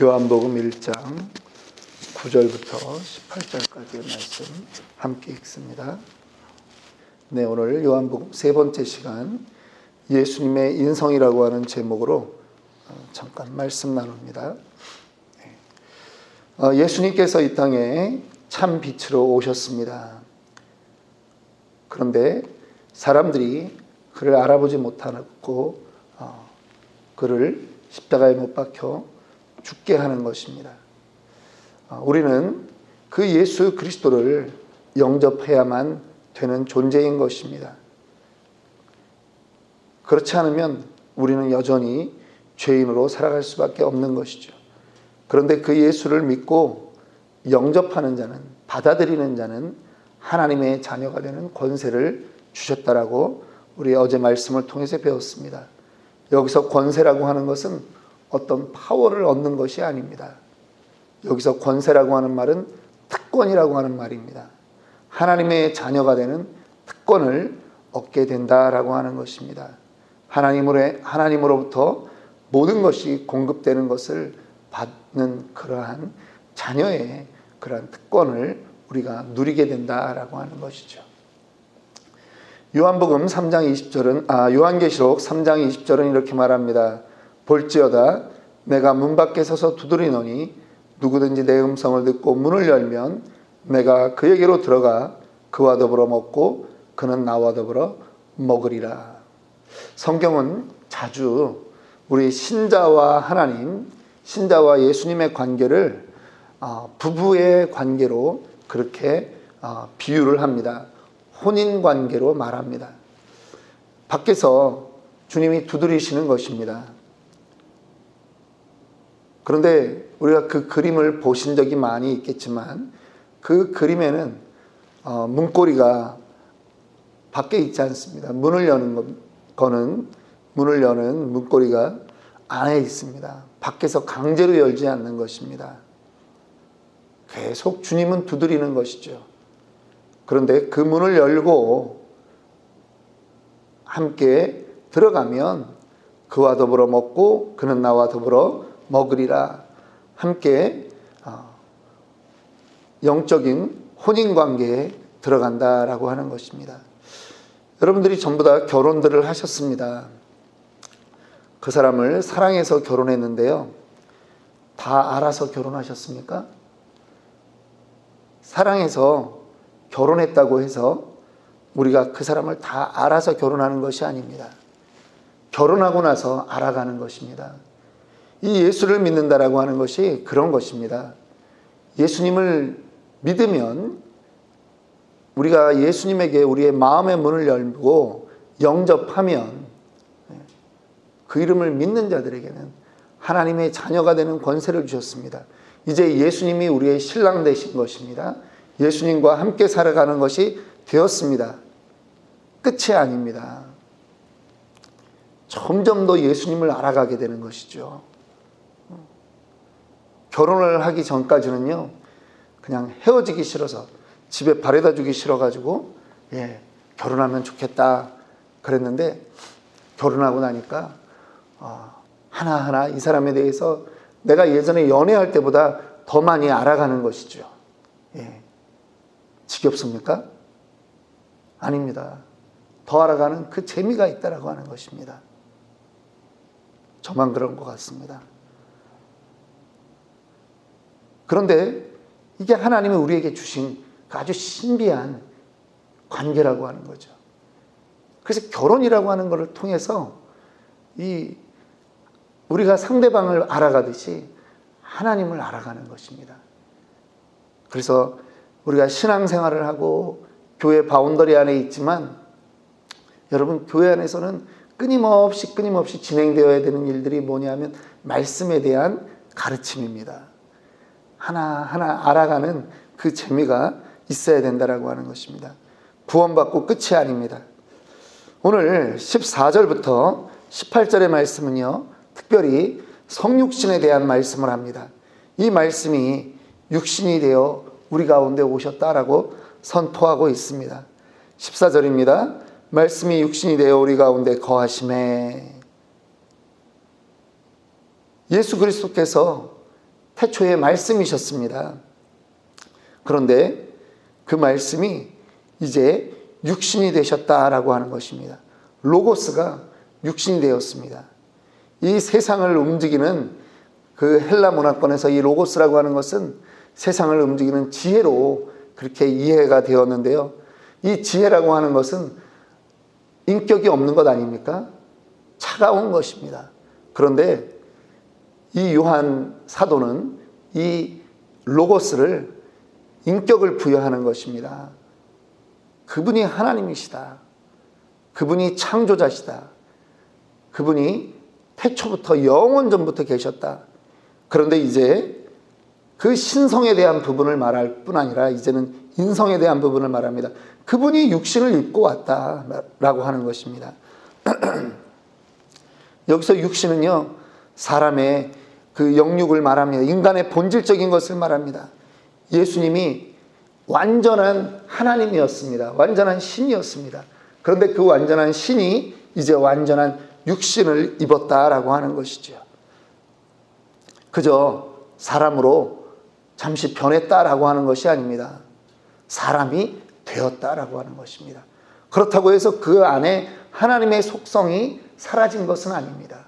요한복음 1장 9절부터 18절까지의 말씀 함께 읽습니다. 네, 오늘 요한복음 세 번째 시간 예수님의 인성이라고 하는 제목으로 잠깐 말씀 나눕니다. 예수님께서 이 땅에 참 빛으로 오셨습니다. 그런데 사람들이 그를 알아보지 못하고 그를 십자가에 못 박혀 죽게 하는 것입니다. 우리는 그 예수 그리스도를 영접해야만 되는 존재인 것입니다. 그렇지 않으면 우리는 여전히 죄인으로 살아갈 수밖에 없는 것이죠. 그런데 그 예수를 믿고 영접하는 자는, 받아들이는 자는 하나님의 자녀가 되는 권세를 주셨다라고 우리 어제 말씀을 통해서 배웠습니다. 여기서 권세라고 하는 것은 어떤 파워를 얻는 것이 아닙니다. 여기서 권세라고 하는 말은 특권이라고 하는 말입니다. 하나님의 자녀가 되는 특권을 얻게 된다라고 하는 것입니다. 하나님으로부터 모든 것이 공급되는 것을 받는 그러한 자녀의 그러한 특권을 우리가 누리게 된다라고 하는 것이죠. 요한계시록 3장 20절은 이렇게 말합니다. 볼지어다 내가 문 밖에 서서 두드리노니 누구든지 내 음성을 듣고 문을 열면 내가 그에게로 들어가 그와 더불어 먹고 그는 나와 더불어 먹으리라. 성경은 자주 우리 신자와 하나님, 신자와 예수님의 관계를 부부의 관계로 그렇게 비유를 합니다. 혼인 관계로 말합니다. 밖에서 주님이 두드리시는 것입니다. 그런데 우리가 그 그림을 보신 적이 많이 있겠지만 그 그림에는 문고리가 밖에 있지 않습니다. 문을 여는 문고리가 안에 있습니다. 밖에서 강제로 열지 않는 것입니다. 계속 주님은 두드리는 것이죠. 그런데 그 문을 열고 함께 들어가면 그와 더불어 먹고 그는 나와 더불어 먹으리라. 함께 영적인 혼인관계에 들어간다라고 하는 것입니다. 여러분들이 전부 다 결혼들을 하셨습니다. 그 사람을 사랑해서 결혼했는데요. 다 알아서 결혼하셨습니까? 사랑해서 결혼했다고 해서 우리가 그 사람을 다 알아서 결혼하는 것이 아닙니다. 결혼하고 나서 알아가는 것입니다. 이 예수를 믿는다라고 하는 것이 그런 것입니다. 예수님을 믿으면 우리가 예수님에게 우리의 마음의 문을 열고 영접하면 그 이름을 믿는 자들에게는 하나님의 자녀가 되는 권세를 주셨습니다. 이제 예수님이 우리의 신랑 되신 것입니다. 예수님과 함께 살아가는 것이 되었습니다. 끝이 아닙니다. 점점 더 예수님을 알아가게 되는 것이죠. 결혼을 하기 전까지는요, 그냥 헤어지기 싫어서 집에 바래다 주기 싫어가지고 결혼하면 좋겠다 그랬는데 결혼하고 나니까 하나하나 이 사람에 대해서 내가 예전에 연애할 때보다 더 많이 알아가는 것이죠. 지겹습니까? 아닙니다. 더 알아가는 그 재미가 있다라고 하는 것입니다. 저만 그런 것 같습니다. 그런데 이게 하나님이 우리에게 주신 아주 신비한 관계라고 하는 거죠. 그래서 결혼이라고 하는 것을 통해서 우리가 상대방을 알아가듯이 하나님을 알아가는 것입니다. 그래서 우리가 신앙생활을 하고 교회 바운더리 안에 있지만 여러분, 교회 안에서는 끊임없이 진행되어야 되는 일들이 뭐냐면 말씀에 대한 가르침입니다. 하나하나 알아가는 그 재미가 있어야 된다라고 하는 것입니다. 구원받고 끝이 아닙니다. 오늘 14절부터 18절의 말씀은요, 특별히 성육신에 대한 말씀을 합니다. 이 말씀이 육신이 되어 우리 가운데 오셨다라고 선포하고 있습니다. 14절입니다. 말씀이 육신이 되어 우리 가운데 거하심에 예수 그리스도께서 태초에 말씀이셨습니다. 그런데 그 말씀이 이제 육신이 되셨다라고 하는 것입니다. 로고스가 육신이 되었습니다. 이 세상을 움직이는 그 헬라 문화권에서 이 로고스라고 하는 것은 세상을 움직이는 지혜로 그렇게 이해가 되었는데요. 이 지혜라고 하는 것은 인격이 없는 것 아닙니까? 차가운 것입니다. 그런데 이 요한 사도는 이 로고스를 인격을 부여하는 것입니다. 그분이 하나님이시다. 그분이 창조자시다. 그분이 태초부터 영원전부터 계셨다. 그런데 이제 그 신성에 대한 부분을 말할 뿐 아니라 이제는 인성에 대한 부분을 말합니다. 그분이 육신을 입고 왔다라고 하는 것입니다. 여기서 육신은요, 사람의 그 영육을 말합니다. 인간의 본질적인 것을 말합니다. 예수님이 완전한 하나님이었습니다. 완전한 신이었습니다. 그런데 그 완전한 신이 이제 완전한 육신을 입었다라고 하는 것이죠. 그저 사람으로 잠시 변했다라고 하는 것이 아닙니다. 사람이 되었다라고 하는 것입니다. 그렇다고 해서 그 안에 하나님의 속성이 사라진 것은 아닙니다.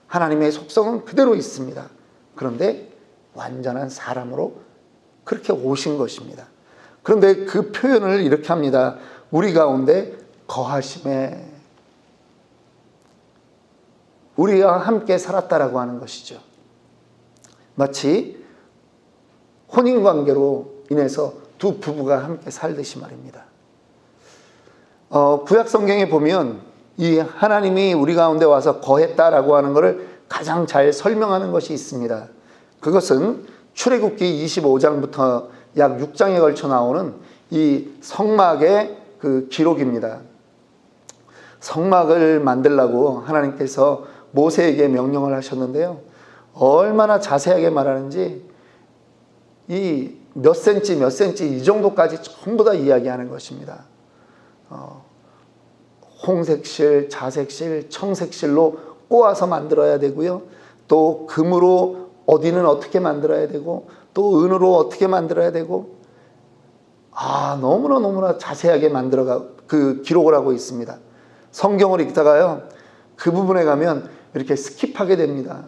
하나님의 속성은 그대로 있습니다. 그런데 완전한 사람으로 그렇게 오신 것입니다. 그런데 그 표현을 이렇게 합니다. 우리 가운데 거하심에, 우리와 함께 살았다라고 하는 것이죠. 마치 혼인관계로 인해서 두 부부가 함께 살듯이 말입니다. 구약 성경에 보면 이 하나님이 우리 가운데 와서 거했다라고 하는 것을 가장 잘 설명하는 것이 있습니다. 그것은 출애굽기 25장부터 약 6장에 걸쳐 나오는 이 성막의 그 기록입니다. 성막을 만들라고 하나님께서 모세에게 명령을 하셨는데요. 얼마나 자세하게 말하는지 이 몇 센치 몇 센치 이 정도까지 전부 다 이야기하는 것입니다. 홍색실, 자색실, 청색실로 꼬아서 만들어야 되고요. 또 금으로 어디는 어떻게 만들어야 되고 또 은으로 어떻게 만들어야 되고 너무나 자세하게 그 기록을 하고 있습니다. 성경을 읽다가요. 그 부분에 가면 이렇게 스킵하게 됩니다.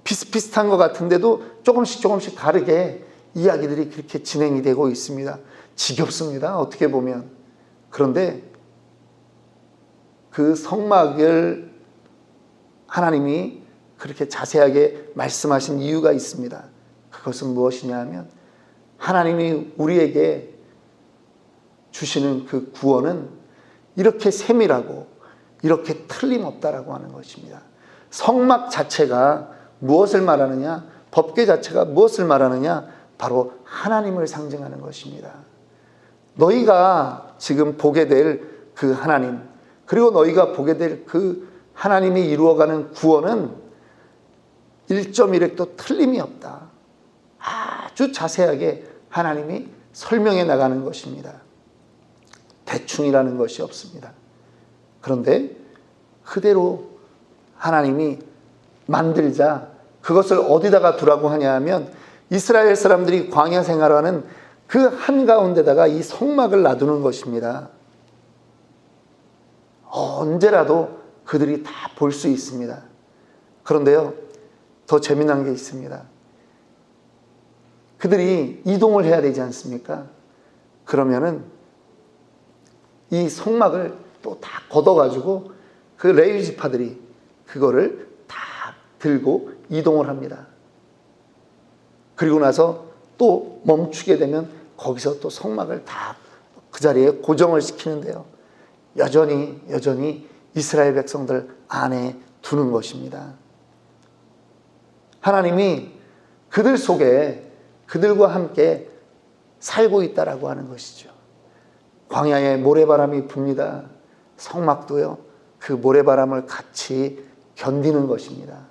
비슷비슷한 것 같은데도 조금씩 다르게 이야기들이 그렇게 진행이 되고 있습니다. 지겹습니다. 어떻게 보면. 그런데 그 성막을 하나님이 그렇게 자세하게 말씀하신 이유가 있습니다. 그것은 무엇이냐 하면 하나님이 우리에게 주시는 그 구원은 이렇게 세밀하고 이렇게 틀림없다라고 하는 것입니다. 성막 자체가 무엇을 말하느냐? 법궤 자체가 무엇을 말하느냐? 바로 하나님을 상징하는 것입니다. 너희가 지금 보게 될 그 하나님, 그리고 너희가 보게 될 그 하나님이 이루어가는 구원은 1.1획도 틀림이 없다. 아주 자세하게 하나님이 설명해 나가는 것입니다. 대충이라는 것이 없습니다. 그런데 그대로 하나님이 만들자 그것을 어디다가 두라고 하냐 하면 이스라엘 사람들이 광야 생활하는 그 한가운데다가 이 성막을 놔두는 것입니다. 언제라도 그들이 다 볼 수 있습니다. 그런데요, 더 재미난 게 있습니다. 그들이 이동을 해야 되지 않습니까? 그러면은 이 성막을 또 다 걷어가지고 그 레위 지파들이 그거를 다 들고 이동을 합니다. 그리고 나서 또 멈추게 되면 거기서 또 성막을 다 그 자리에 고정을 시키는데요. 여전히 이스라엘 백성들 안에 두는 것입니다. 하나님이 그들 속에 그들과 함께 살고 있다라고 하는 것이죠. 광야에 모래바람이 붑니다. 성막도요, 그 모래바람을 같이 견디는 것입니다.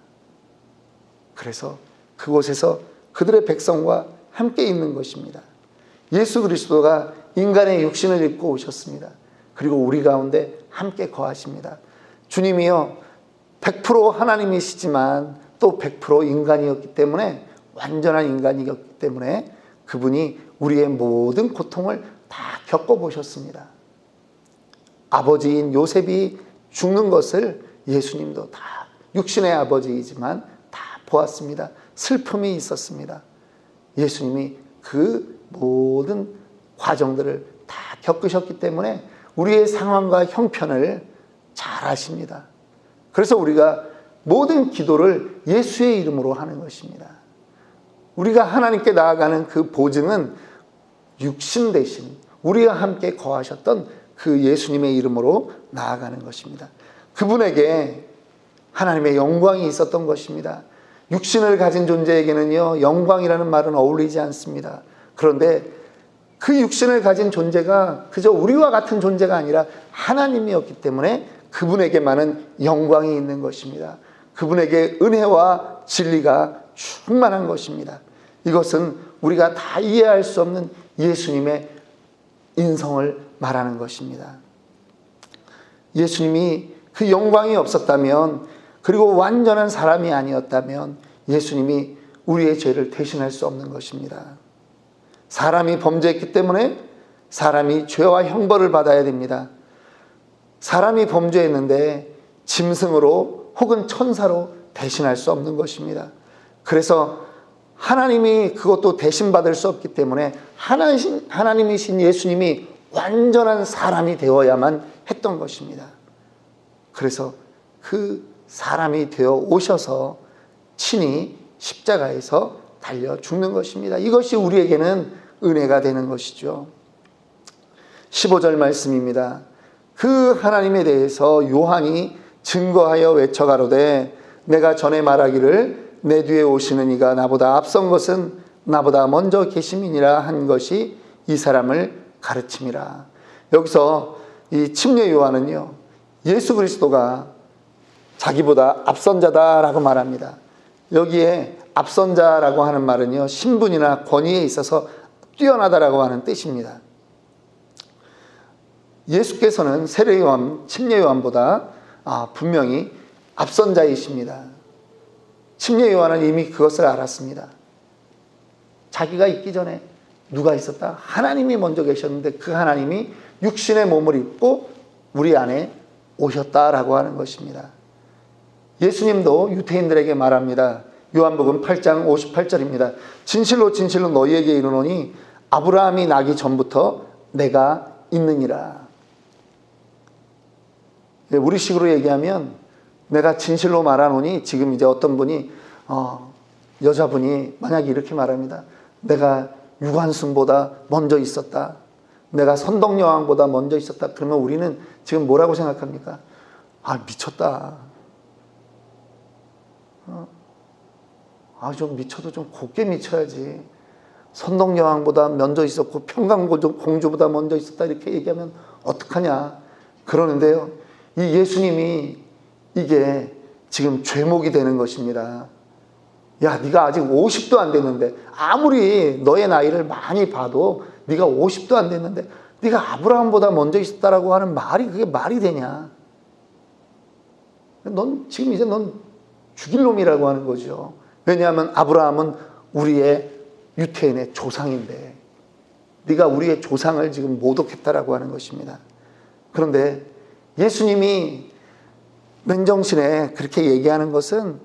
그래서 그곳에서 그들의 백성과 함께 있는 것입니다. 예수 그리스도가 인간의 육신을 입고 오셨습니다. 그리고 우리 가운데 함께 거하십니다. 주님이요 100% 하나님이시지만 또 또 100% 인간이었기 때문에, 완전한 인간이었기 때문에 그분이 우리의 모든 고통을 다 겪어보셨습니다. 아버지인 요셉이 죽는 것을 예수님도 다, 육신의 아버지이지만 다 보았습니다. 슬픔이 있었습니다. 예수님이 그 모든 과정들을 다 겪으셨기 때문에 우리의 상황과 형편을 잘 아십니다. 그래서 우리가 모든 기도를 예수의 이름으로 하는 것입니다. 우리가 하나님께 나아가는 그 보증은 육신 대신 우리와 함께 거하셨던 그 예수님의 이름으로 나아가는 것입니다. 그분에게 하나님의 영광이 있었던 것입니다. 육신을 가진 존재에게는요, 영광이라는 말은 어울리지 않습니다. 그런데 그 육신을 가진 존재가 그저 우리와 같은 존재가 아니라 하나님이었기 때문에 그분에게만은 영광이 있는 것입니다. 그분에게 은혜와 진리가 충만한 것입니다. 이것은 우리가 다 이해할 수 없는 예수님의 인성을 말하는 것입니다. 예수님이 그 영광이 없었다면, 그리고 완전한 사람이 아니었다면 예수님이 우리의 죄를 대신할 수 없는 것입니다. 사람이 범죄했기 때문에 사람이 죄와 형벌을 받아야 됩니다. 사람이 범죄했는데 짐승으로 혹은 천사로 대신할 수 없는 것입니다. 그래서 하나님이 그것도 대신 받을 수 없기 때문에 하나님이신 예수님이 완전한 사람이 되어야만 했던 것입니다. 그래서 그 사람이 되어 오셔서 친히 십자가에서 달려 죽는 것입니다. 이것이 우리에게는 은혜가 되는 것이죠. 15절 말씀입니다. 그 하나님에 대해서 요한이 증거하여 외쳐가로되 내가 전에 말하기를 내 뒤에 오시는 이가 나보다 앞선 것은 나보다 먼저 계심이니라 한 것이 이 사람을 가르침이라. 여기서 이 침례 요한은요, 예수 그리스도가 자기보다 앞선 자다라고 말합니다. 여기에 앞선 자라고 하는 말은요, 신분이나 권위에 있어서 뛰어나다라고 하는 뜻입니다. 예수께서는 세례 요한, 침례 요한보다 분명히 앞선 자이십니다. 침례 요한은 이미 그것을 알았습니다. 자기가 있기 전에 누가 있었다? 하나님이 먼저 계셨는데 그 하나님이 육신의 몸을 입고 우리 안에 오셨다라고 하는 것입니다. 예수님도 유대인들에게 말합니다. 요한복음 8장 58절입니다. 진실로 진실로 너희에게 이르노니 아브라함이 나기 전부터 내가 있느니라. 우리식으로 얘기하면 내가 진실로 말하노니, 지금 이제 어떤 분이 여자분이 만약에 이렇게 말합니다. 내가 유관순보다 먼저 있었다. 내가 선덕여왕보다 먼저 있었다. 그러면 우리는 지금 뭐라고 생각합니까? 미쳤다. 좀 미쳐도 좀 곱게 미쳐야지. 선덕여왕보다 먼저 있었고 평강공주보다 먼저 있었다 이렇게 얘기하면 어떡하냐. 그러는데요, 이 예수님이 이게 지금 죄목이 되는 것입니다. 야, 네가 아직 50도 안 됐는데, 아무리 너의 나이를 많이 봐도 네가 50도 안 됐는데 네가 아브라함보다 먼저 있었다라고 하는 말이 그게 말이 되냐. 넌 지금 이제 넌 죽일 놈이라고 하는 거죠. 왜냐하면 아브라함은 우리의 유태인의 조상인데 네가 우리의 조상을 지금 모독했다라고 하는 것입니다. 그런데 예수님이 맨정신에 그렇게 얘기하는 것은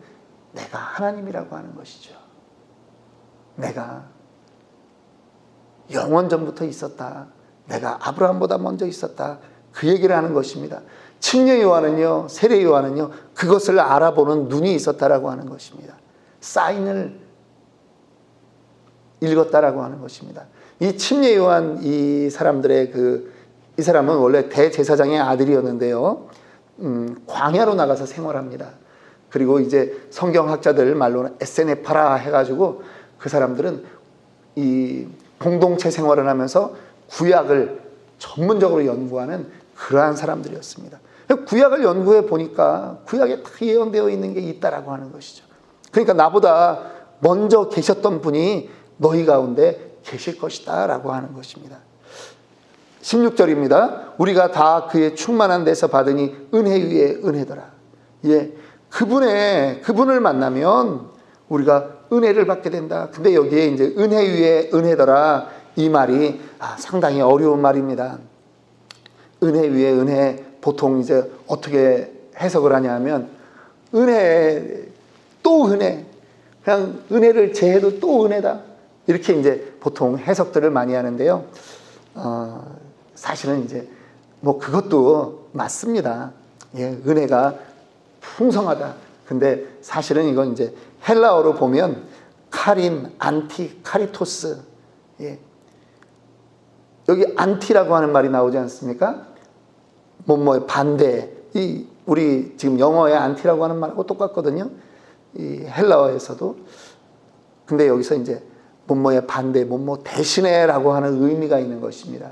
내가 하나님이라고 하는 것이죠. 내가 영원 전부터 있었다. 내가 아브라함보다 먼저 있었다. 그 얘기를 하는 것입니다. 침례 요한은요, 세례 요한은요, 그것을 알아보는 눈이 있었다라고 하는 것입니다. 사인을 읽었다라고 하는 것입니다. 이 침례 요한 이 사람들의 이 사람은 원래 대제사장의 아들이었는데요. 광야로 나가서 생활합니다. 그리고 이제 성경학자들 말로는 에세네파라 해가지고 그 사람들은 이 공동체 생활을 하면서 구약을 전문적으로 연구하는 그러한 사람들이었습니다. 구약을 연구해 보니까 구약에 다 예언되어 있는 게 있다라고 하는 것이죠. 그러니까 나보다 먼저 계셨던 분이 너희 가운데 계실 것이다 라고 하는 것입니다. 16절입니다. 우리가 다 그의 충만한 데서 받으니 은혜 위에 은혜더라. 예, 그분을 만나면 우리가 은혜를 받게 된다. 근데 여기에 이제 은혜 위에 은혜더라. 이 말이 상당히 어려운 말입니다. 은혜 위에 은혜, 보통 이제 어떻게 해석을 하냐면, 은혜, 또 은혜. 그냥 은혜를 제해도 또 은혜다. 이렇게 이제 보통 해석들을 많이 하는데요. 사실은 이제 뭐 그것도 맞습니다. 예, 은혜가 풍성하다. 근데 사실은 이건 이제 헬라어로 보면 카림, 안티, 카리토스. 예. 여기 안티라고 하는 말이 나오지 않습니까? 뭐뭐의 반대. 우리 지금 영어의 안티라고 하는 말하고 똑같거든요. 이 헬라어에서도. 근데 여기서 이제 뭐뭐의 반대, 뭐뭐 대신에라고 하는 의미가 있는 것입니다.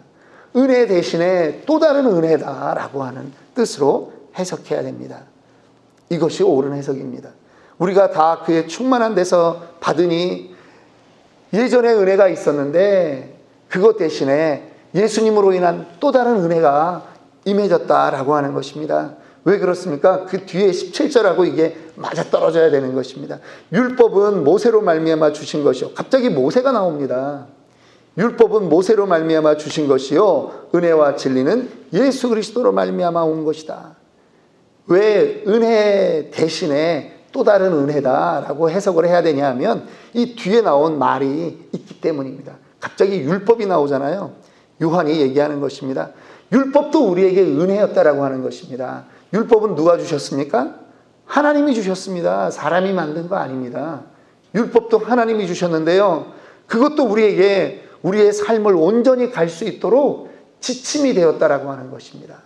은혜 대신에 또 다른 은혜다라고 하는 뜻으로 해석해야 됩니다. 이것이 옳은 해석입니다. 우리가 다 그의 충만한 데서 받으니 예전에 은혜가 있었는데 그것 대신에 예수님으로 인한 또 다른 은혜가 임해졌다라고 하는 것입니다. 왜 그렇습니까? 그 뒤에 17절하고 이게 맞아떨어져야 되는 것입니다. 율법은 모세로 말미암아 주신 것이요. 갑자기 모세가 나옵니다. 율법은 모세로 말미암아 주신 것이요, 은혜와 진리는 예수 그리스도로 말미암아 온 것이다. 왜 은혜 대신에 또 다른 은혜다라고 해석을 해야 되냐 하면 이 뒤에 나온 말이 있기 때문입니다. 갑자기 율법이 나오잖아요. 요한이 얘기하는 것입니다. 율법도 우리에게 은혜였다라고 하는 것입니다. 율법은 누가 주셨습니까? 하나님이 주셨습니다. 사람이 만든 거 아닙니다. 율법도 하나님이 주셨는데요, 그것도 우리에게 우리의 삶을 온전히 갈 수 있도록 지침이 되었다라고 하는 것입니다.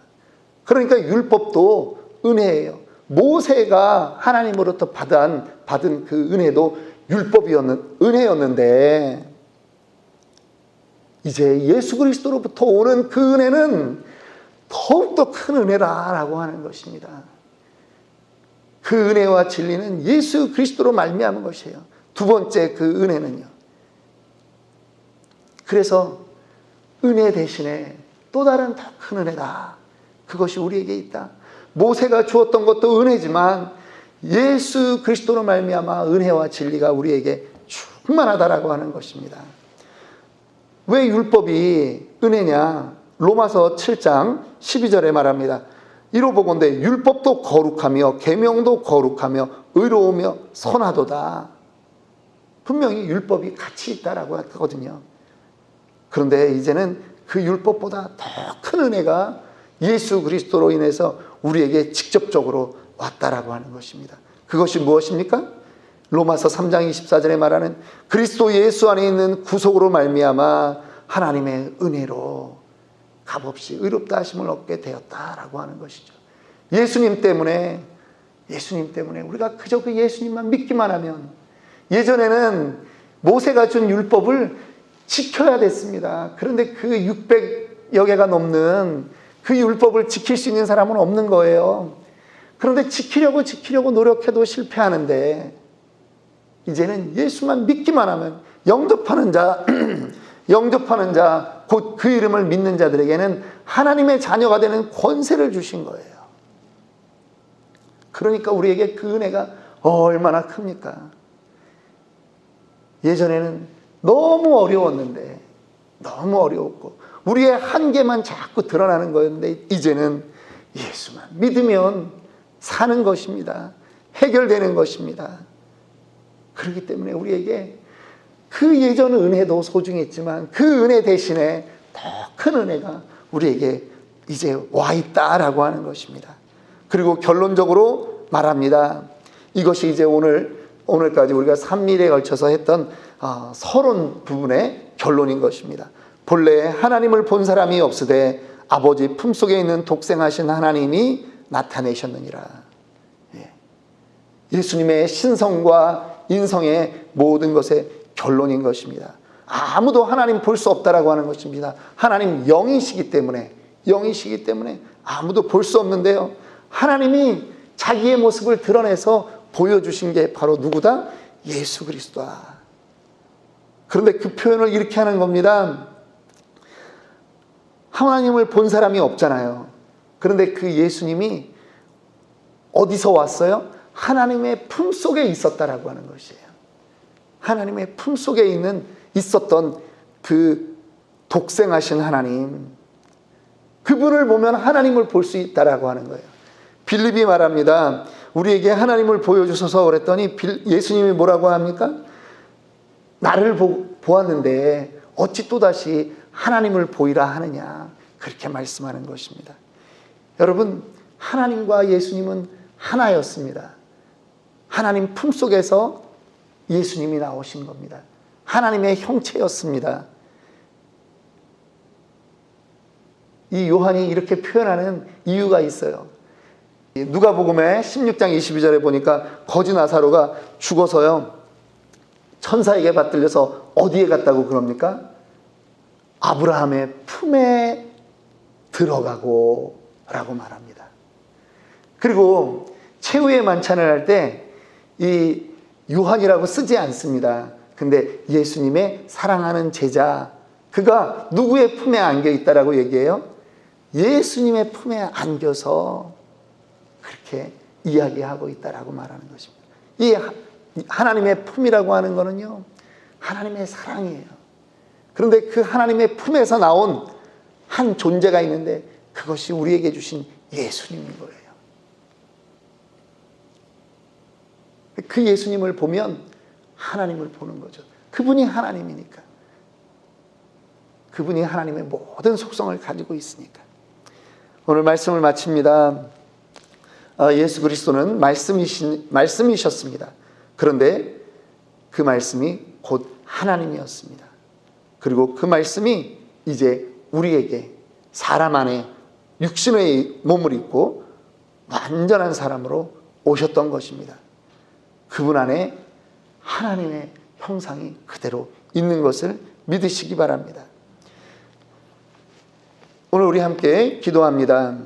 그러니까 율법도 은혜예요. 모세가 하나님으로부터 받은 그 은혜도 은혜였는데 이제 예수 그리스도로부터 오는 그 은혜는 더욱더 큰 은혜라고 하는 것입니다. 그 은혜와 진리는 예수 그리스도로 말미암은 것이에요. 두 번째 그 은혜는요. 그래서 은혜 대신에 또 다른 더 큰 은혜다. 그것이 우리에게 있다. 모세가 주었던 것도 은혜지만 예수 그리스도로 말미암아 은혜와 진리가 우리에게 충만하다라고 하는 것입니다. 왜 율법이 은혜냐? 로마서 7장 12절에 말합니다. 이로 보건대 율법도 거룩하며 계명도 거룩하며 의로우며 선하도다. 분명히 율법이 같이 있다라고 하거든요. 그런데 이제는 그 율법보다 더 큰 은혜가 예수 그리스도로 인해서 우리에게 직접적으로 왔다라고 하는 것입니다. 그것이 무엇입니까? 로마서 3장 24절에 말하는 그리스도 예수 안에 있는 구속으로 말미암아 하나님의 은혜로 값없이 의롭다 하심을 얻게 되었다라고 하는 것이죠. 예수님 때문에 우리가 그저 그 예수님만 믿기만 하면, 예전에는 모세가 준 율법을 지켜야 됐습니다. 그런데 그 600여 개가 넘는 그 율법을 지킬 수 있는 사람은 없는 거예요. 그런데 지키려고 노력해도 실패하는데, 이제는 예수만 믿기만 하면 영접하는 자, 곧 그 이름을 믿는 자들에게는 하나님의 자녀가 되는 권세를 주신 거예요. 그러니까 우리에게 그 은혜가 얼마나 큽니까? 예전에는 너무 어려웠고 우리의 한계만 자꾸 드러나는 거였는데, 이제는 예수만 믿으면 사는 것입니다. 해결되는 것입니다. 그렇기 때문에 우리에게 그 예전 은혜도 소중했지만 그 은혜 대신에 더 큰 은혜가 우리에게 이제 와 있다라고 하는 것입니다. 그리고 결론적으로 말합니다. 이것이 이제 오늘까지 우리가 3일에 걸쳐서 했던 서론 부분의 결론인 것입니다. 본래 하나님을 본 사람이 없으되 아버지 품속에 있는 독생하신 하나님이 나타내셨느니라. 예수님의 신성과 인성의 모든 것의 결론인 것입니다. 아무도 하나님 볼 수 없다라고 하는 것입니다. 하나님 영이시기 때문에 아무도 볼 수 없는데요, 하나님이 자기의 모습을 드러내서 보여주신 게 바로 누구다? 예수 그리스도다. 그런데 그 표현을 이렇게 하는 겁니다. 하나님을 본 사람이 없잖아요. 그런데 그 예수님이 어디서 왔어요? 하나님의 품 속에 있었다라고 하는 것이에요. 하나님의 품 속에 있었던 그 독생하신 하나님, 그분을 보면 하나님을 볼 수 있다라고 하는 거예요. 빌립이 말합니다. 우리에게 하나님을 보여주셔서 그랬더니 예수님이 뭐라고 합니까? 나를 보았는데 어찌 또다시 하나님을 보이라 하느냐, 그렇게 말씀하는 것입니다. 여러분, 하나님과 예수님은 하나였습니다. 하나님 품속에서 예수님이 나오신 겁니다. 하나님의 형체였습니다. 이 요한이 이렇게 표현하는 이유가 있어요. 누가복음의 16장 22절에 보니까 거지 나사로가 죽어서요, 천사에게 받들려서 어디에 갔다고 그럽니까? 아브라함의 품에 들어가고 라고 말합니다. 그리고 최후의 만찬을 할 때 이 요한이라고 쓰지 않습니다. 근데 예수님의 사랑하는 제자, 그가 누구의 품에 안겨 있다라고 얘기해요? 예수님의 품에 안겨서 그렇게 이야기하고 있다라고 말하는 것입니다. 이 하나님의 품이라고 하는 거는요, 하나님의 사랑이에요. 그런데 그 하나님의 품에서 나온 한 존재가 있는데 그것이 우리에게 주신 예수님인 거예요. 그 예수님을 보면 하나님을 보는 거죠. 그분이 하나님이니까. 그분이 하나님의 모든 속성을 가지고 있으니까. 오늘 말씀을 마칩니다. 예수 그리스도는 말씀이셨습니다. 그런데 그 말씀이 곧 하나님이었습니다. 그리고 그 말씀이 이제 우리에게 사람 안에 육신의 몸을 입고 완전한 사람으로 오셨던 것입니다. 그분 안에 하나님의 형상이 그대로 있는 것을 믿으시기 바랍니다. 오늘 우리 함께 기도합니다.